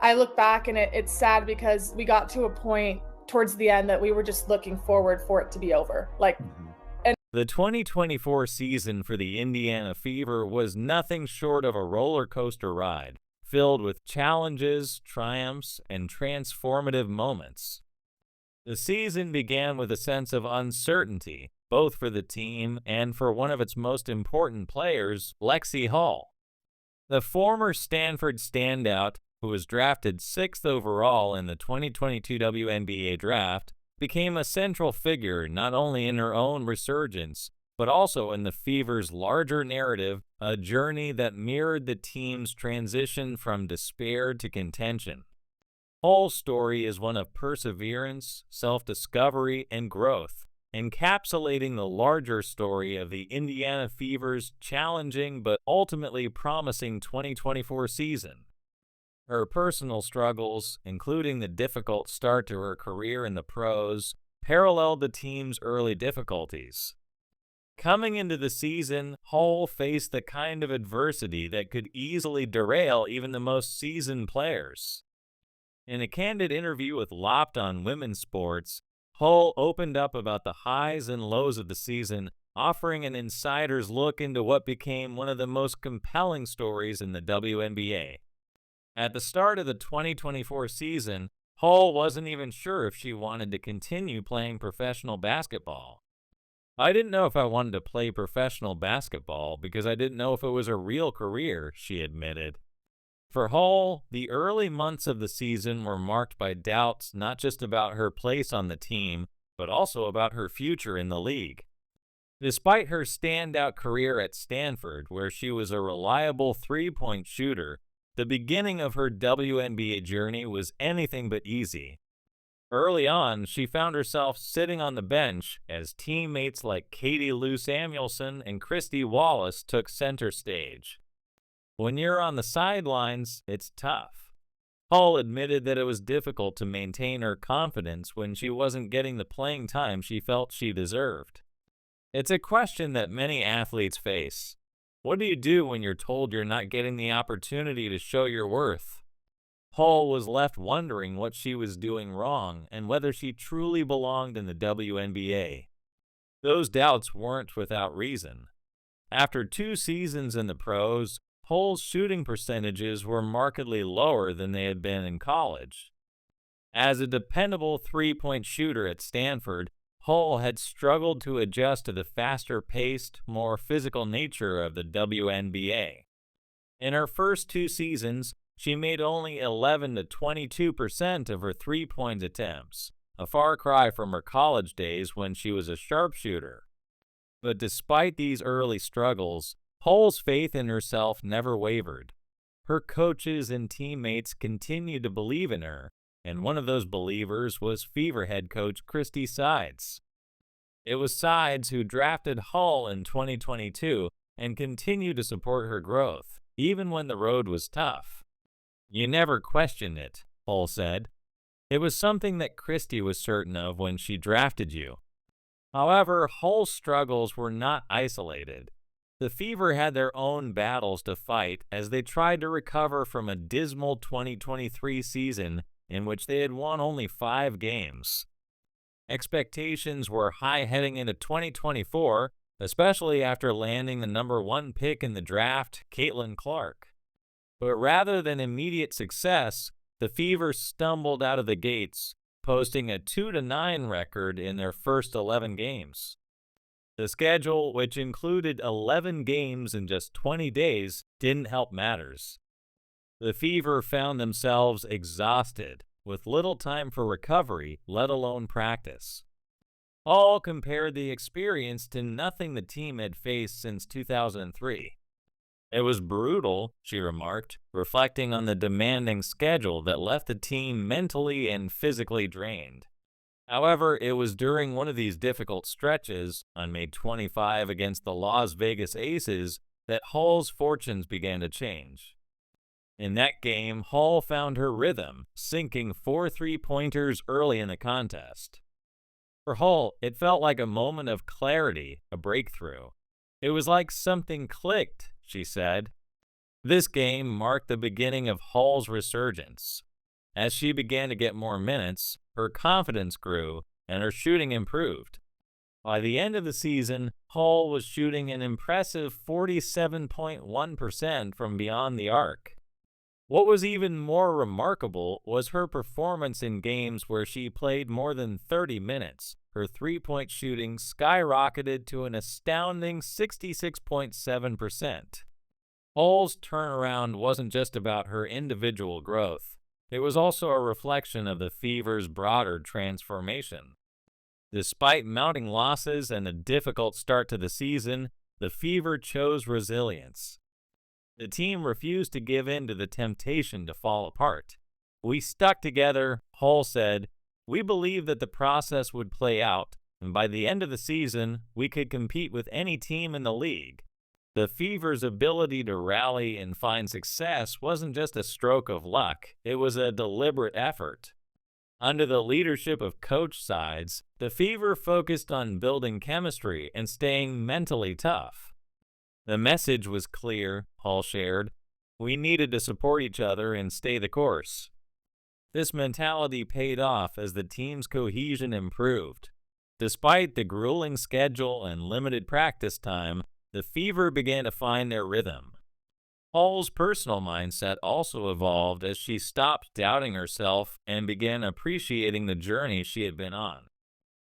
I look back and it's sad because we got to a point towards the end that we were just looking forward for it to be over. Like, Mhm. and The 2024 season for the Indiana Fever was nothing short of a roller coaster ride, filled with challenges, triumphs, and transformative moments. The season began with a sense of uncertainty, both for the team and for one of its most important players, Lexie Hall. The former Stanford standout, who was drafted 6th overall in the 2022 WNBA draft, became a central figure not only in her own resurgence, but also in the Fever's larger narrative, a journey that mirrored the team's transition from despair to contention. Hall's story is one of perseverance, self-discovery, and growth, encapsulating the larger story of the Indiana Fever's challenging but ultimately promising 2024 season. Her personal struggles, including the difficult start to her career in the pros, paralleled the team's early difficulties. Coming into the season, Hall faced the kind of adversity that could easily derail even the most seasoned players. In a candid interview with Lopped on Women's Sports, Hull opened up about the highs and lows of the season, offering an insider's look into what became one of the most compelling stories in the WNBA. At the start of the 2024 season, Hull wasn't even sure if she wanted to continue playing professional basketball. "I didn't know if I wanted to play professional basketball because I didn't know if it was a real career," she admitted. For Hall, the early months of the season were marked by doubts not just about her place on the team, but also about her future in the league. Despite her standout career at Stanford, where she was a reliable three-point shooter, the beginning of her WNBA journey was anything but easy. Early on, she found herself sitting on the bench as teammates like Katie Lou Samuelson and Christy Wallace took center stage. When you're on the sidelines, it's tough. Hall admitted that it was difficult to maintain her confidence when she wasn't getting the playing time she felt she deserved. It's a question that many athletes face. What do you do when you're told you're not getting the opportunity to show your worth? Hall was left wondering what she was doing wrong and whether she truly belonged in the WNBA. Those doubts weren't without reason. After 2 seasons in the pros, Hull's shooting percentages were markedly lower than they had been in college. As a dependable three-point shooter at Stanford, Hull had struggled to adjust to the faster-paced, more physical nature of the WNBA. In her first 2 seasons, she made only 11 to 22% of her three-point attempts, a far cry from her college days when she was a sharpshooter. But despite these early struggles, Hull's faith in herself never wavered. Her coaches and teammates continued to believe in her, and one of those believers was Fever head coach Christy Sides. It was Sides who drafted Hull in 2022 and continued to support her growth, even when the road was tough. "You never questioned it," Hull said. "It was something that Christy was certain of when she drafted you." However, Hull's struggles were not isolated. The Fever had their own battles to fight as they tried to recover from a dismal 2023 season in which they had won only 5 games. Expectations were high heading into 2024, especially after landing the number 1 pick in the draft, Caitlin Clark. But rather than immediate success, the Fever stumbled out of the gates, posting a 2-9 record in their first 11 games. The schedule, which included 11 games in just 20 days, didn't help matters. The Fever found themselves exhausted, with little time for recovery, let alone practice. Hall compared the experience to nothing the team had faced since 2003. "It was brutal," she remarked, reflecting on the demanding schedule that left the team mentally and physically drained. However, it was during one of these difficult stretches, on May 25 against the Las Vegas Aces, that Hull's fortunes began to change. In that game, Hull found her rhythm, sinking 4 three-pointers early in the contest. For Hull, it felt like a moment of clarity, a breakthrough. "It was like something clicked," she said. This game marked the beginning of Hull's resurgence. As she began to get more minutes, her confidence grew and her shooting improved. By the end of the season, Hull was shooting an impressive 47.1% from beyond the arc. What was even more remarkable was her performance in games where she played more than 30 minutes. Her three-point shooting skyrocketed to an astounding 66.7%. Hull's turnaround wasn't just about her individual growth. It was also a reflection of the Fever's broader transformation. Despite mounting losses and a difficult start to the season, the Fever chose resilience. The team refused to give in to the temptation to fall apart. "We stuck together," Hull said. "We believed that the process would play out, and by the end of the season, we could compete with any team in the league." The Fever's ability to rally and find success wasn't just a stroke of luck, it was a deliberate effort. Under the leadership of Coach Sides, the Fever focused on building chemistry and staying mentally tough. The message was clear, Hull shared. We needed to support each other and stay the course. This mentality paid off as the team's cohesion improved. Despite the grueling schedule and limited practice time, the Fever began to find their rhythm. Hull's personal mindset also evolved as she stopped doubting herself and began appreciating the journey she had been on.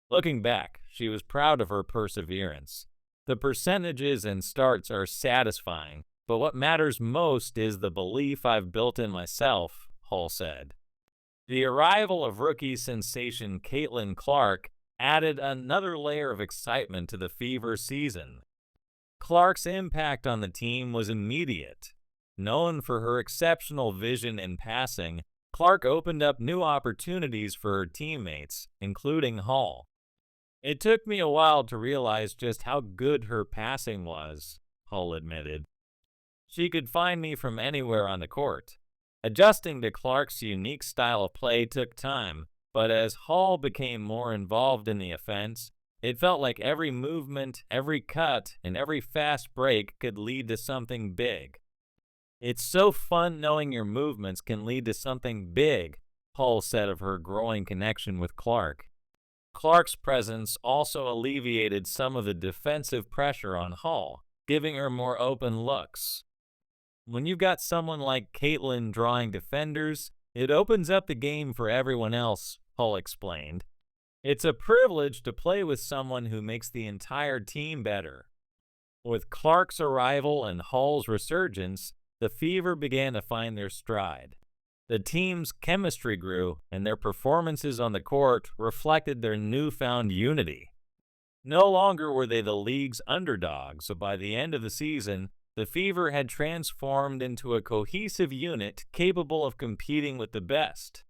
Looking back, she was proud of her perseverance. The percentages and starts are satisfying, but what matters most is the belief I've built in myself, Hull said. The arrival of rookie sensation Caitlin Clark added another layer of excitement to the Fever season. Clark's impact on the team was immediate. Known for her exceptional vision in passing, Clark opened up new opportunities for her teammates, including Hull. It took me a while to realize just how good her passing was, Hull admitted. She could find me from anywhere on the court. Adjusting to Clark's unique style of play took time, but as Hull became more involved in the offense, it felt like every movement, every cut, and every fast break could lead to something big. It's so fun knowing your movements can lead to something big, Hull said of her growing connection with Clark. Clark's presence also alleviated some of the defensive pressure on Hull, giving her more open looks. When you've got someone like Caitlin drawing defenders, it opens up the game for everyone else, Hull explained. It's a privilege to play with someone who makes the entire team better. With Clark's arrival and Hull's resurgence, the Fever began to find their stride. The team's chemistry grew, and their performances on the court reflected their newfound unity. No longer were they the league's underdogs, so by the end of the season, the Fever had transformed into a cohesive unit capable of competing with the best.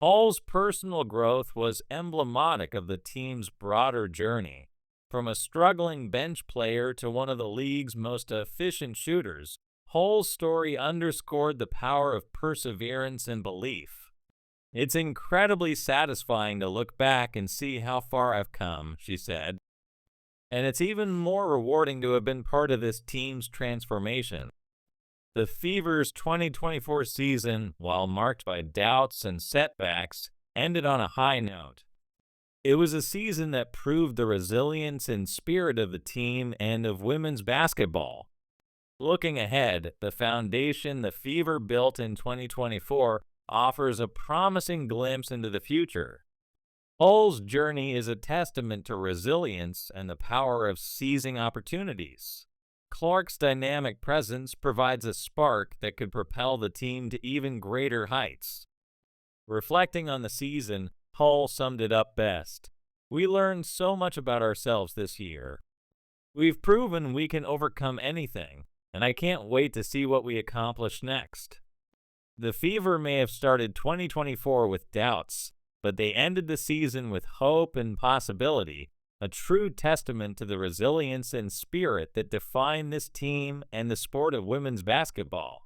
Hull's personal growth was emblematic of the team's broader journey. From a struggling bench player to one of the league's most efficient shooters, Hull's story underscored the power of perseverance and belief. "It's incredibly satisfying to look back and see how far I've come," she said. "And it's even more rewarding to have been part of this team's transformation." The Fever's 2024 season, while marked by doubts and setbacks, ended on a high note. It was a season that proved the resilience and spirit of the team and of women's basketball. Looking ahead, the foundation the Fever built in 2024 offers a promising glimpse into the future. Hull's journey is a testament to resilience and the power of seizing opportunities. Clark's dynamic presence provides a spark that could propel the team to even greater heights. Reflecting on the season, Hull summed it up best. "We learned so much about ourselves this year. We've proven we can overcome anything, and I can't wait to see what we accomplish next." The Fever may have started 2024 with doubts, but they ended the season with hope and possibility, a true testament to the resilience and spirit that define this team and the sport of women's basketball.